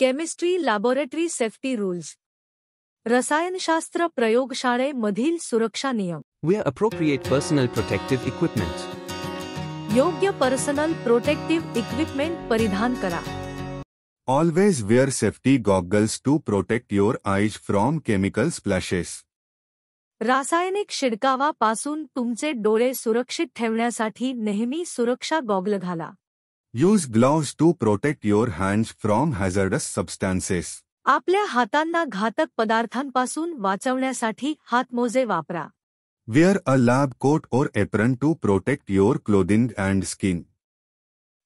Chemistry laboratory safety rules. रसायनशास्त्र प्रयोगशाळेमधील सुरक्षा नियम. Wear appropriate personal protective equipment. योग्य पर्सनल प्रोटेक्टिव्ह इक्विपमेंट परिधान करा. Always wear safety goggles to protect your eyes from chemical splashes. रासायनिक शिडकावापासून तुमचे डोळे सुरक्षित ठेवण्यासाठी नेहमी सुरक्षा गॉगल घाला. Use gloves to protect your hands from hazardous substances. आपल्या हातांना घातक पदार्थांपासून वाचवण्यासाठी हातमोजे वापरा. Wear a lab coat or apron to protect your clothing and skin.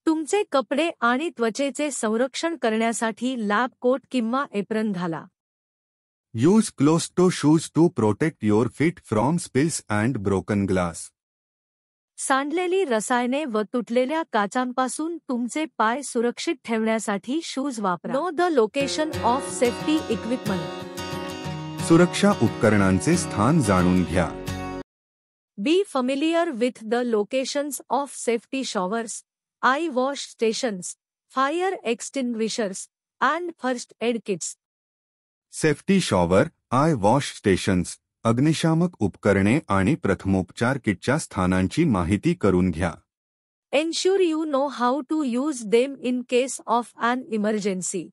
तुमचे कपडे आणि त्वचेचे संरक्षण करण्यासाठी लॅब कोट किंवा एप्रन घाला. Use closed-toe shoes to protect your feet from spills and broken glass. सांडलेली रसायने व तुटलेल्या काचांपासून तुमचे पाय सुरक्षित ठेवण्यासाठी शूज वापरा. Know the location of safety equipment. सुरक्षा उपकरणांचे स्थान जाणून घ्या. Be familiar with the locations of safety showers, eye wash stations, fire extinguishers and first aid kits. Safety shower, eye wash stations, अग्निशामक उपकरणे आणि प्रथमोपचार किटच्या स्थानांची माहिती करून घ्या. Ensure you know how to use them in case of an emergency.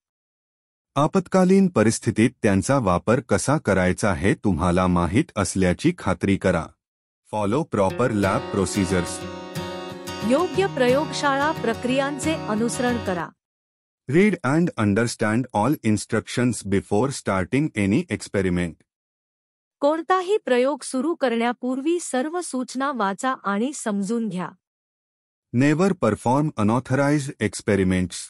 आपत्कालीन परिस्थितीत त्यांचा वापर कसा करायचा हे तुम्हाला माहीत असल्याची खात्री करा. Follow proper lab procedures. योग्य प्रयोगशाळा प्रक्रियांचे अनुसरण करा. Read and understand all instructions before starting any experiment. कोणताही प्रयोग सुरू करण्यापूर्वी सर्व सूचना वाचा आणि समजून घ्या. Never perform unauthorized experiments.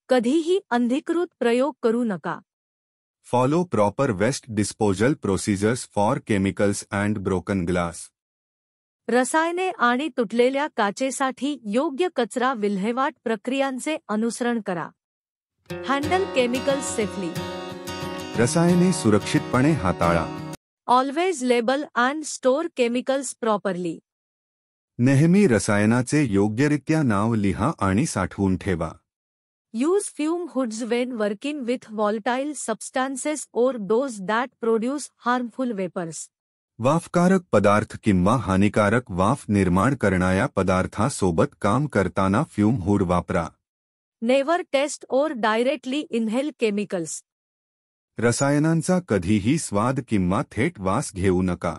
कधीही अनधिकृत प्रयोग करू नका. Follow proper waste disposal procedures for chemicals and broken glass. रसायने आणि तुटलेल्या काचेसाठी योग्य कचरा विल्हेवाट प्रक्रियांचे अनुसरण करा. Handle chemicals safely. रसायने सुरक्षितपणे हाताळा. Always label and store chemicals properly. नेहमी रसायनाचे योग्यरित्या नाव लिहा आणि साठवून ठेवा. Use fume hoods when working with volatile substances or those that produce harmful vapours. वाफकारक पदार्थ किंवा हानिकारक वाफ निर्माण करणाऱ्या पदार्थासोबत काम करताना फ्यूम हुड वापरा. Never taste or directly inhale chemicals. रसायनांचा कधीही स्वाद किंवा थेट वास घेऊ नका.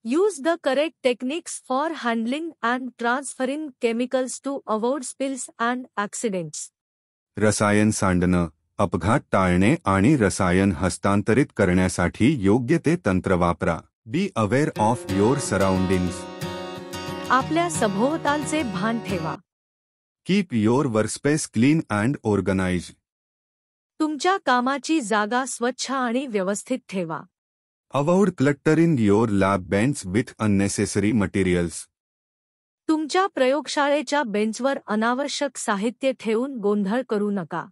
Use the correct techniques for handling and transferring chemicals to avoid spills and accidents. रसायन सांडणं, अपघात टाळणे आणि रसायन हस्तांतरित करण्यासाठी योग्य ते तंत्र वापरा. Be aware of your surroundings. आपल्या सभोवतालचे भान ठेवा. Keep your workspace clean and organised. तुमच्या कामाची जागा स्वच्छ आणि व्यवस्थित ठेवा. Avoid cluttering your lab bench with unnecessary materials. तुमच्या प्रयोगशाळेच्या बेंचवर अनावश्यक साहित्य ठेवून गोंधळ करू नका.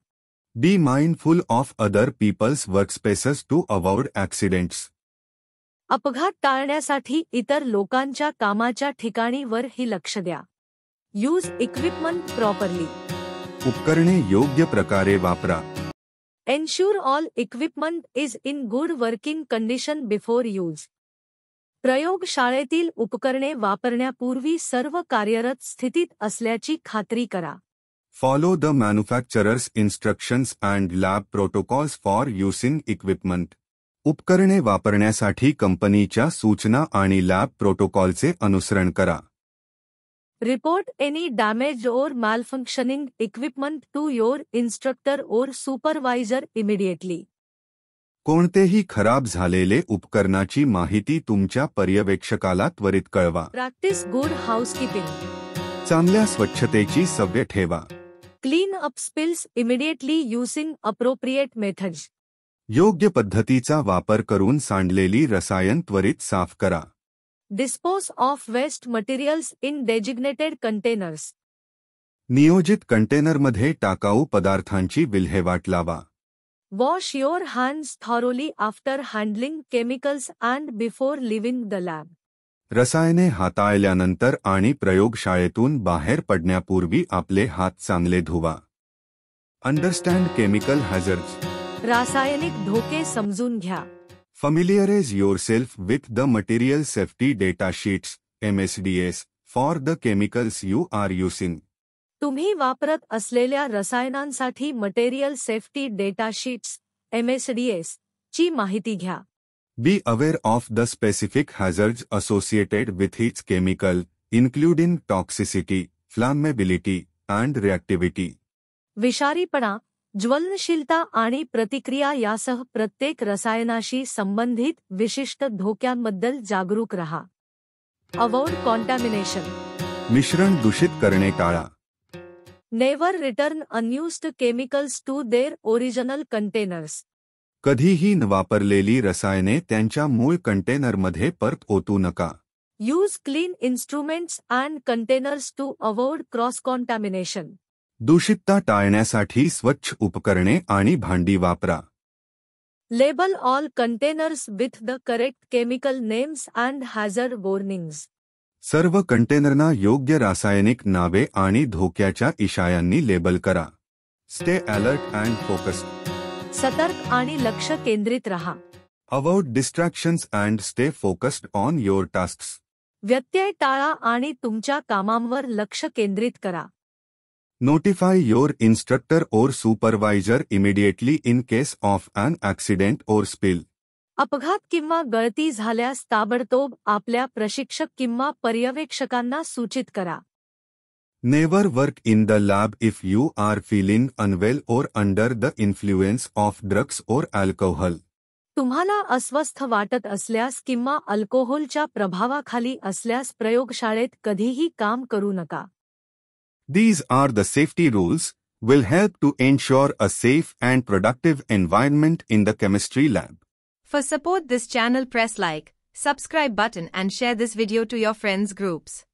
Be mindful of other people's workspaces to avoid accidents. अपघात टाळण्यासाठी इतर लोकांच्या कामाच्या ठिकाणीवरही लक्ष द्या. Use equipment properly. उपकरणे योग्य प्रकारे वापरा. Ensure all equipment is in good working condition before use. प्रयोगशाळेतील उपकरणे वापरण्यापूर्वी सर्व कार्यरत स्थितीत असल्याची खात्री करा. Follow the manufacturer's instructions and lab protocols for using equipment. उपकरणे वापरण्यासाठी कंपनीच्या सूचना आणि लॅब प्रोटोकॉलचे अनुसरण करा. Report any damage or malfunctioning equipment to your instructor or supervisor immediately. कोणतेही खराब झालेले उपकरणाची माहिती तुमच्या पर्यवेक्षकाला त्वरित कळवा. Practice good housekeeping. चांगल्या स्वच्छतेची सवय ठेवा. Clean up spills immediately using appropriate methods. योग्य पद्धतीचा वापर करून सांडलेली रसायन त्वरित साफ करा. Dispose of waste materials in designated containers. नियोजित कंटेनरमध्ये टाकाऊ पदार्थांची विल्हेवाट लावा. Wash your hands thoroughly after handling chemicals and before leaving the lab. रसायने हाताळल्यानंतर आणि प्रयोगशाळेतून बाहेर पडण्यापूर्वी आपले हात चांगले धुवा. Understand chemical hazards. रासायनिक धोके समजून घ्या. Familiarize yourself with the material safety data sheets, MSDS, for the chemicals you are using. तुम्ही वापरत असलेल्या रसायनांसाठी material safety data sheets MSDS ची माहिती घ्या. Be aware of the specific hazards associated with each chemical, including toxicity, flammability, and reactivity. विषारीपणा, ज्वलनशीलता आणि प्रतिक्रिया यासह प्रत्येक रसायनाशी संबंधित विशिष्ट धोक्यांबद्दल जागरूक रहा. Avoid contamination. मिश्रण दूषित करणे टाळा. Never return unused chemicals to their original containers. कधीही न वापरलेली रसायने त्यांच्या मूळ कंटेनरमध्ये परत ओतू नका. Use clean instruments and containers to avoid cross contamination. दूषितता टाळण्यासाठी स्वच्छ उपकरणे आणि भांडी वापरा. Label all containers with the correct chemical names and hazard warnings. सर्व कंटेनरना योग्य रासायनिक नावे आणि धोक्याच्या इशायांनी लेबल करा. Stay alert and focused. सतर्क आणि लक्ष केंद्रित रहा. Avoid distractions and stay focused on your tasks. व्यत्यय टाळा आणि तुमच्या कामांवर लक्ष केंद्रित करा. Notify your instructor or supervisor immediately in case of an accident or spill. अपघात किंवा गळती झाल्यास ताबडतोब आपल्या प्रशिक्षक किंवा पर्यवेक्षकांना सूचित करा. Never work in the lab if you are feeling unwell or under the influence of drugs or alcohol. तुम्हाला अस्वस्थ वाटत असल्यास किंवा अल्कोहोलच्या प्रभावाखाली असल्यास प्रयोगशाळेत कधीही काम करू नका. These are the safety rules, will help to ensure a safe and productive environment in the chemistry lab. For support this channel, press like, subscribe button and share this video to your friends groups.